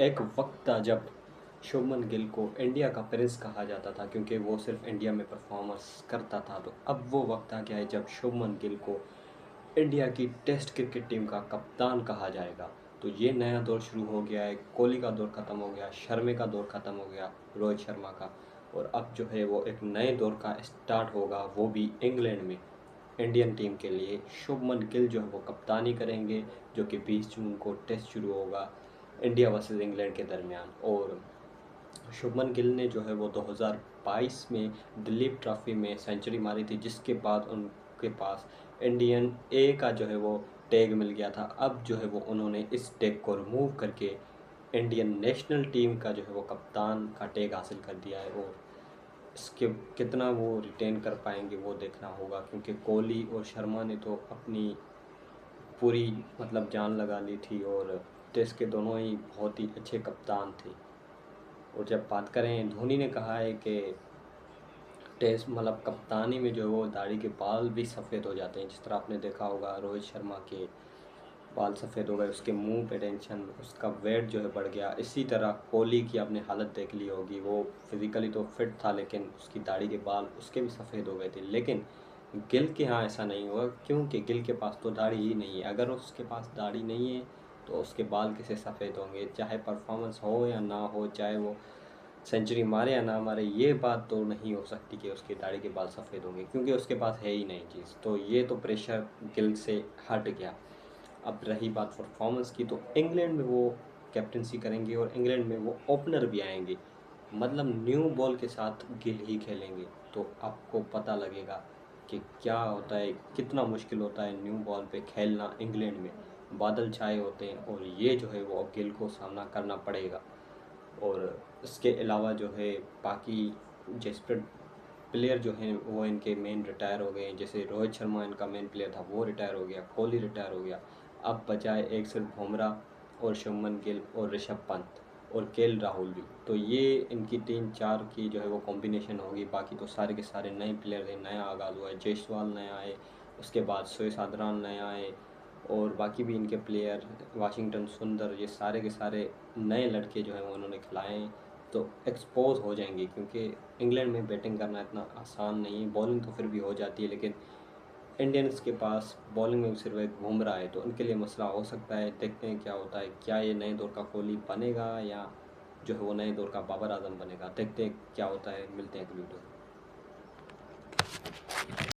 एक वक्त था जब शुभमन गिल को इंडिया का प्रिंस कहा जाता था क्योंकि वो सिर्फ इंडिया में परफॉर्मेंस करता था। तो अब वो वक्त आ गया है जब शुभमन गिल को इंडिया की टेस्ट क्रिकेट टीम का कप्तान कहा जाएगा। तो ये नया दौर शुरू हो गया है। कोहली का दौर ख़त्म हो गया, शर्मा का दौर ख़त्म हो गया, रोहित शर्मा का। और अब जो है वो एक नए दौर का स्टार्ट होगा, वो भी इंग्लैंड में। इंडियन टीम के लिए शुभमन गिल जो है वो कप्तानी करेंगे, जो कि 20 जून को टेस्ट शुरू होगा इंडिया वर्सेस इंग्लैंड के दरमियान। और शुभमन गिल ने जो है वो 2022 में दिलीप ट्रॉफी में सेंचुरी मारी थी, जिसके बाद उनके पास इंडियन ए का जो है वो टैग मिल गया था। अब जो है वो उन्होंने इस टैग को रिमूव करके इंडियन नेशनल टीम का जो है वो कप्तान का टैग हासिल कर दिया है। और इसके कितना वो रिटेन कर पाएंगे वो देखना होगा, क्योंकि कोहली और शर्मा ने तो अपनी पूरी मतलब जान लगा ली थी और टेस्ट के दोनों ही बहुत ही अच्छे कप्तान थे। और जब बात करें, धोनी ने कहा है कि टेस्ट मतलब कप्तानी में जो है वो दाढ़ी के बाल भी सफ़ेद हो जाते हैं। जिस तरह आपने देखा होगा रोहित शर्मा के बाल सफ़ेद हो गए, उसके मुंह पे टेंशन, उसका वेट जो है बढ़ गया। इसी तरह कोहली की आपने हालत देख ली होगी, वो फिज़िकली तो फिट था लेकिन उसकी दाढ़ी के बाल उसके भी सफ़ेद हो गए थे। लेकिन गिल के यहाँ ऐसा नहीं हुआ, क्योंकि गिल के पास तो दाढ़ी ही नहीं है। अगर उसके पास दाढ़ी नहीं है तो उसके बाल कैसे सफ़ेद होंगे? चाहे परफॉर्मेंस हो या ना हो, चाहे वो सेंचुरी मारे या ना मारे, ये बात तो नहीं हो सकती कि उसकी दाढ़ी के बाल सफ़ेद होंगे, क्योंकि उसके पास है ही नहीं चीज़। तो ये तो प्रेशर गिल से हट गया। अब रही बात परफॉर्मेंस की, तो इंग्लैंड में वो कैप्टनसी करेंगे और इंग्लैंड में वो ओपनर भी आएंगे। मतलब न्यू बॉल के साथ गिल ही खेलेंगे। तो आपको पता लगेगा कि क्या होता है, कितना मुश्किल होता है न्यू बॉल पे खेलना इंग्लैंड में। बादल छाए होते हैं और ये जो है वो गिल को सामना करना पड़ेगा। और इसके अलावा जो है बाकी जैसे प्लेयर जो हैं वो इनके मेन रिटायर हो गए हैं। जैसे रोहित शर्मा इनका मेन प्लेयर था, वो रिटायर हो गया, कोहली रिटायर हो गया। अब बचाए एक सिर्फ बुमराह और शुभमन गिल और ऋषभ पंत और केएल राहुल भी। तो ये इनकी 3-4 की जो है वो कॉम्बिनेशन होगी। बाकी तो सारे के सारे नए प्लेयर हैं, नया आगाज़ हुआ है। जायसवाल नया है, उसके बाद सुरेश रैना नया है, और बाकी भी इनके प्लेयर वाशिंगटन सुंदर, ये सारे के सारे नए लड़के जो हैं वो उन्होंने खिलाए हैं। तो एक्सपोज हो जाएंगे, क्योंकि इंग्लैंड में बैटिंग करना इतना आसान नहीं है। बॉलिंग तो फिर भी हो जाती है, लेकिन इंडियंस के पास बॉलिंग में सिर्फ एक बुमराह है, तो उनके लिए मसला हो सकता है। देखते हैं क्या होता है, क्या ये नए दौर का कोहली बनेगा या जो है वो नए दौर का बाबर आजम बनेगा। देखते हैं क्या होता है। मिलते हैं अगली वीडियो में।